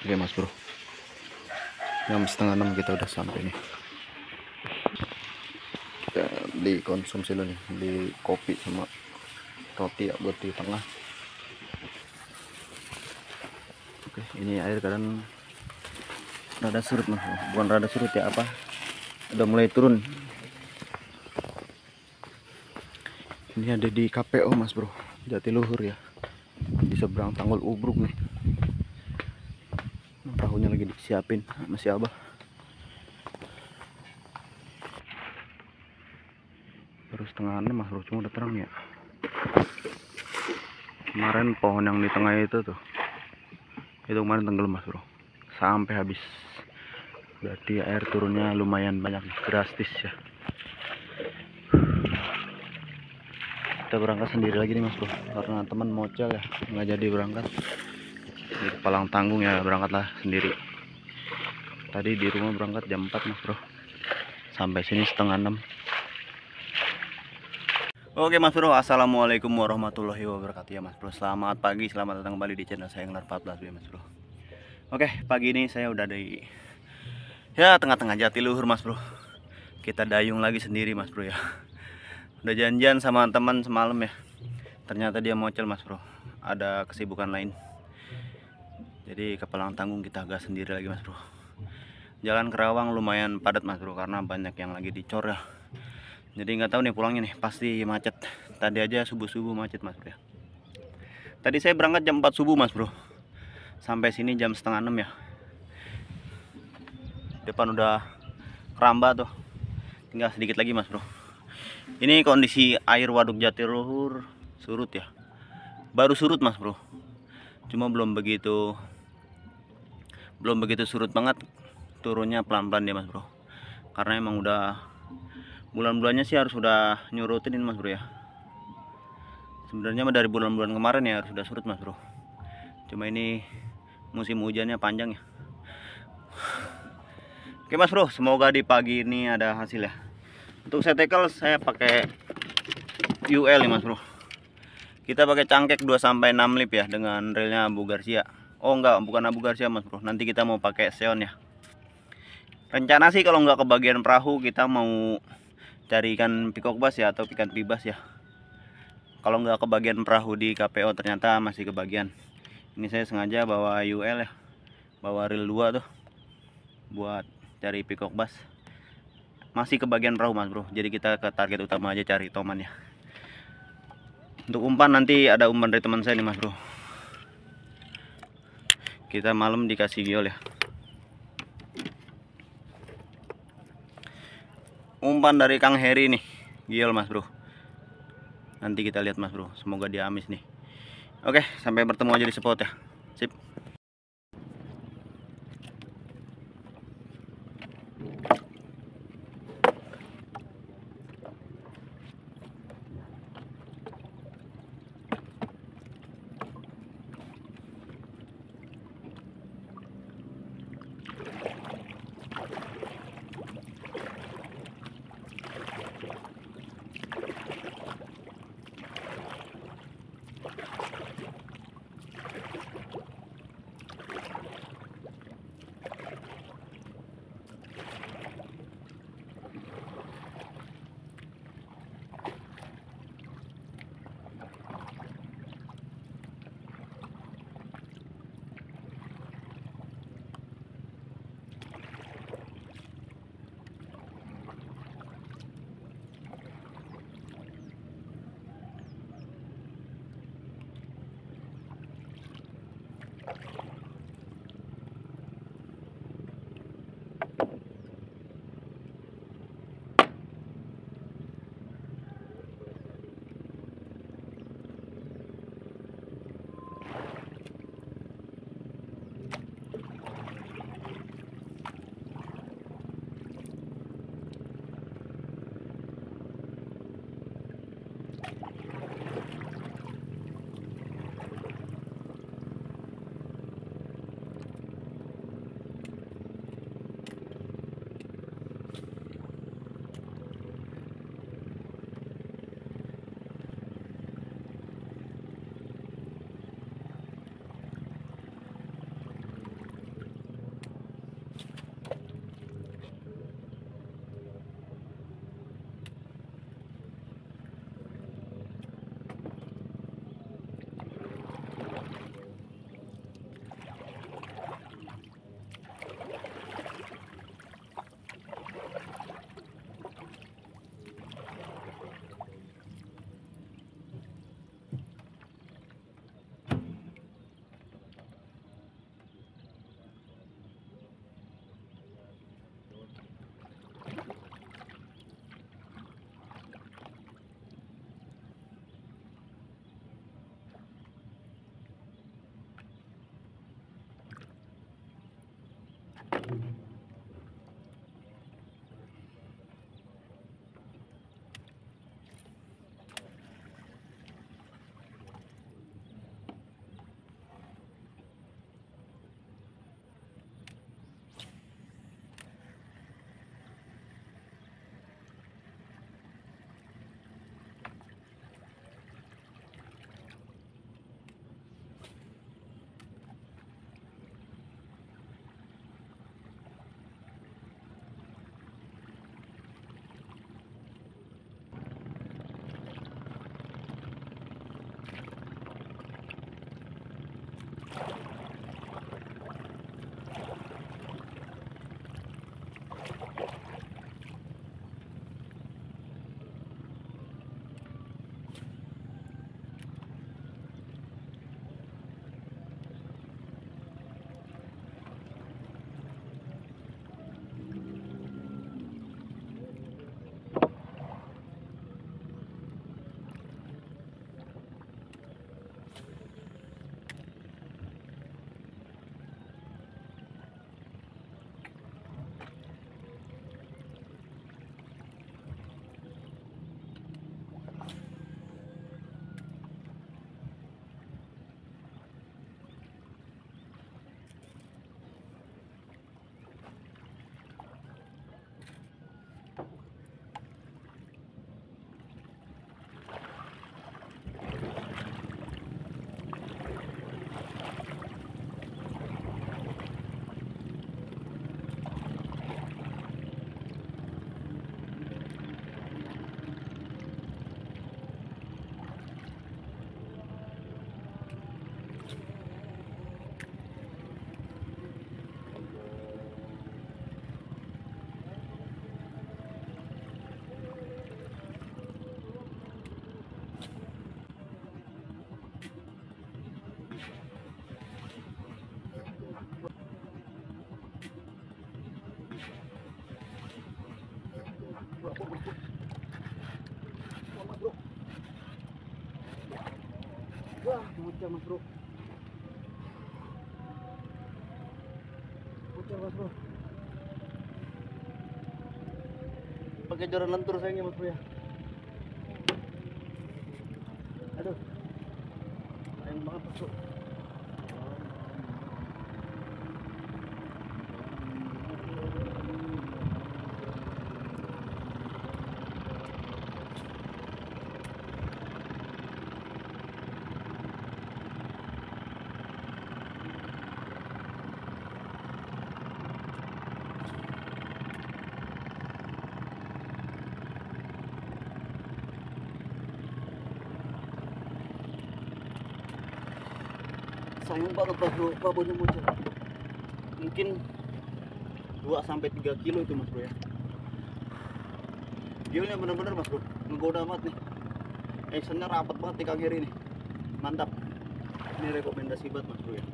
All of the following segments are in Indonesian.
Oke mas bro, jam setengah 6 kita udah sampai nih. Kita beli konsumsi dulu nih, beli kopi sama roti ya buat di tengah. Oke, ini air kadang rada surut mas, bukan rada surut ya, apa udah mulai turun. Ini ada di KPO mas bro, Jatiluhur ya, di seberang Tanggul Ubruk nih. Perahunya lagi disiapin masih abah. Baru setengah 6 mas bro, cuma udah terang ya. Kemarin pohon yang di tengah itu tuh, itu kemarin tenggelam mas bro, sampai habis. Berarti air turunnya lumayan banyak, drastis ya. Kita berangkat sendiri lagi nih mas bro, karena teman mocel ya, nggak jadi berangkat. Di Palang Tanggung ya, berangkatlah sendiri. Tadi di rumah berangkat jam 4 mas bro, sampai sini setengah 6. Oke mas bro, assalamualaikum warahmatullahi wabarakatuh ya mas bro. Selamat pagi, selamat datang kembali di channel saya Nglar 14 ya mas bro. Oke, pagi ini saya udah di tengah-tengah Jatiluhur mas bro. Kita dayung lagi sendiri mas bro ya. Udah janjian sama teman semalam ya, ternyata dia mocel mas bro, ada kesibukan lain. Jadi ke Palang Tanggung kita agak sendiri lagi mas bro. Jalan Kerawang lumayan padat mas bro, karena banyak yang lagi dicor ya. Jadi nggak tahu nih pulangnya nih, pasti macet. Tadi aja subuh-subuh macet mas bro ya. Tadi saya berangkat jam 4 subuh mas bro, sampai sini jam setengah 6 ya. Depan udah keramba tuh, tinggal sedikit lagi mas bro. Ini kondisi air Waduk Jatiluhur surut ya, baru surut mas bro, cuma belum begitu surut banget, turunnya pelan-pelan ya mas bro, karena emang udah bulan-bulannya sih harus udah nyurutin mas bro ya. Sebenarnya dari bulan-bulan kemarin ya harus udah surut mas bro, cuma ini musim hujannya panjang ya. Oke mas bro, semoga di pagi ini ada hasil ya. Untuk saya tackle saya pakai UL ya mas bro. Kita pakai cangkek 2-6 lip ya, dengan reelnya Abu Garcia. Oh enggak, bukan Abu Garcia mas bro, nanti kita mau pakai Seon ya. Rencana sih kalau nggak kebagian perahu kita mau cari ikan pikok bass ya, atau ikan pibas ya. Kalau nggak kebagian perahu di KPO ternyata masih kebagian. Ini saya sengaja bawa UL ya, bawa reel 2 tuh buat cari pikok bass. Masih kebagian perahu mas bro, jadi kita ke target utama aja, cari toman ya. Untuk umpan nanti ada umpan dari teman saya nih mas bro. Kita malam dikasih giol ya. Umpan dari Kang Heri nih, giol mas bro. Nanti kita lihat mas bro, semoga dia amis nih. Oke, sampai bertemu aja di spot ya. Sip. bocah mas bro. Bocah mas bro. Pakai joran lentur sayangnya mas bro ya. Aduh, sayang banget mas bro. Sayang banget mas bro, babonya muncul. Mungkin 2-3 kilo itu mas bro ya. Giolnya bener-bener mas bro, ngegoda banget nih. Actionnya rapat banget di kaki kiri ini. Mantap. Ini rekomendasi banget mas bro ya.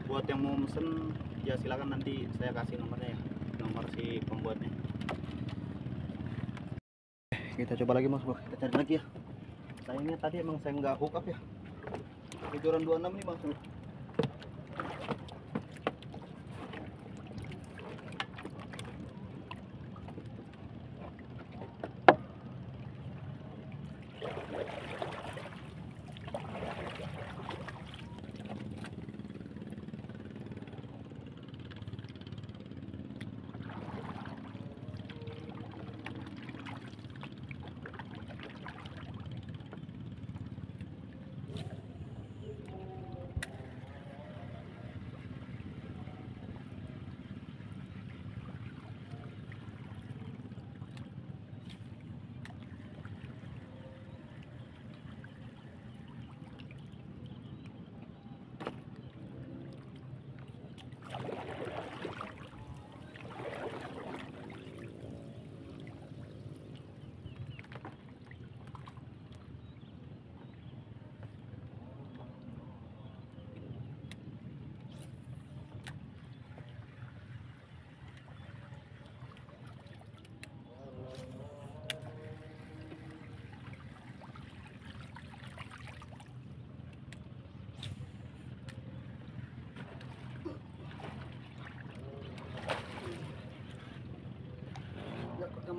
Buat yang mau mesen ya silakan, nanti saya kasih nomornya ya, nomor si pembuatnya. Kita coba lagi mas bro, kita cari lagi ya. Sayangnya tadi emang saya nggak hook up ya. Bocoran 26 nih mas bro.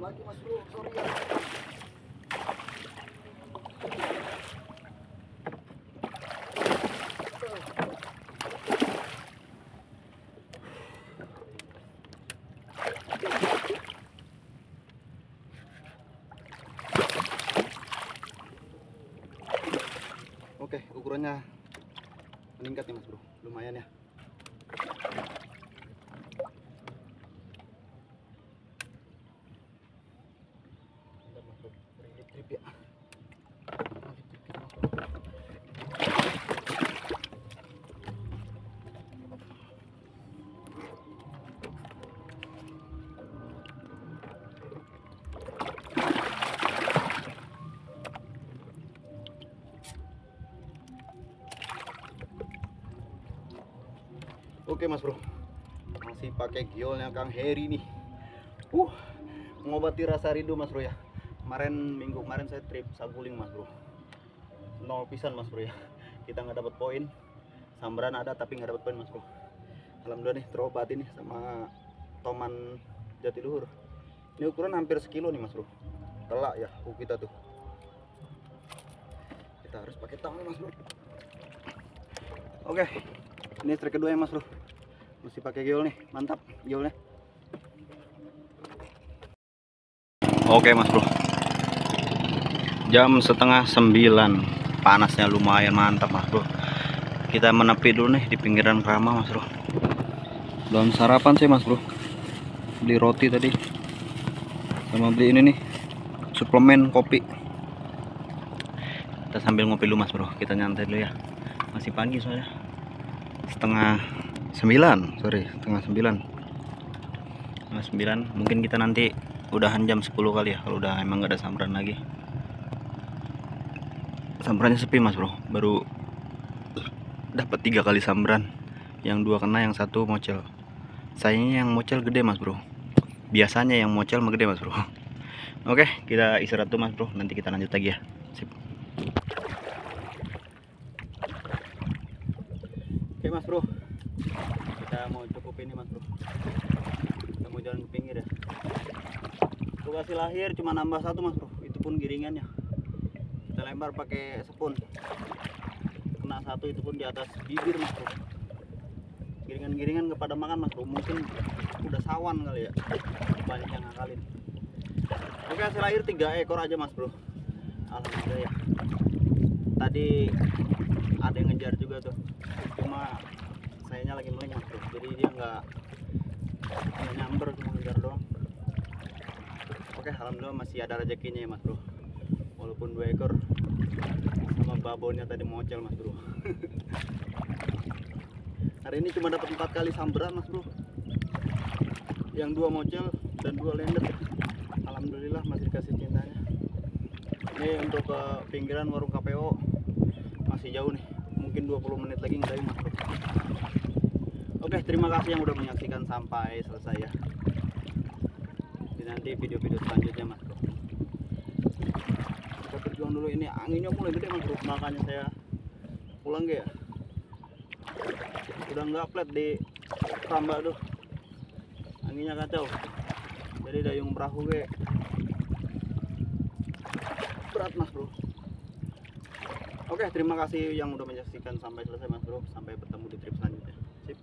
Lagi mas bro, sorry ya. Oke, ukurannya meningkat nih mas bro, lumayan ya. Oke mas bro, masih pakai giolnya Kang Heri nih. Mengobati rasa rindu mas bro ya. Minggu kemarin saya trip Saguling mas bro, 0 pisan mas bro ya. Kita nggak dapat poin, sambaran ada tapi nggak dapat poin mas bro. Alhamdulillah nih terobati nih sama toman Jatiluhur. Ini ukuran hampir sekilo nih mas bro. Telak ya hook kita tuh. Kita harus pakai tang mas bro. Oke, ini strike kedua ya mas bro. Masih pakai giol nih, mantap giolnya. Oke mas bro, jam 8:30, panasnya lumayan mantap mas bro. Kita menepi dulu nih di pinggiran Krama mas bro. Belum sarapan sih mas bro, beli roti tadi sama beli ini nih suplemen kopi. Kita sambil ngopi dulu mas bro, kita nyantai dulu ya. Masih pagi soalnya, 8:30, setengah 9. Mungkin kita nanti udahan jam 10 kali ya, kalau udah emang gak ada sambaran lagi. Sambarannya sepi mas bro, baru dapat 3 kali sambaran, yang 2 kena, yang 1 mocel. Sayangnya yang mocel gede mas bro, biasanya yang mocel mah gede mas bro. Oke, kita istirahat tuh mas bro, nanti kita lanjut lagi ya. Sip. jangan ke pinggir ya. Lokasi lahir cuma nambah satu mas bro, itu pun giringannya kita lempar pakai spon, kena satu itu pun di atas bibir mas bro. Giringan-giringan kepada makan mas bro, mungkin udah sawan kali ya, banyak yang ngakalin. Oke, hasil lahir 3 ekor aja mas bro, alhamdulillah ya. Tadi ada yang ngejar juga tuh, cuma sayanya lagi meleng mas bro, jadi dia nggak nyamber, cuma ngejar doang. Oke, alhamdulillah masih ada rezekinya ya mas bro, walaupun 2 ekor sama babonnya tadi mocel mas bro. Hari ini cuma dapat 4 kali samberan mas bro, yang 2 mocel dan 2 lender. Alhamdulillah masih dikasih cintanya. Ini untuk ke pinggiran warung KPO masih jauh nih, mungkin 20 menit lagi ngedayung mas bro. Oke, terima kasih yang udah menyaksikan sampai selesai ya. Nanti video-video selanjutnya mas bro. Kita berjuang dulu, ini anginnya mulai gede mas bro, makanya saya pulang ya. Udah nggak flat di Ramba tuh, anginnya kacau, jadi dayung perahu ge berat mas bro. Oke, terima kasih yang udah menyaksikan sampai selesai mas bro, sampai bertemu di trip selanjutnya. Sip.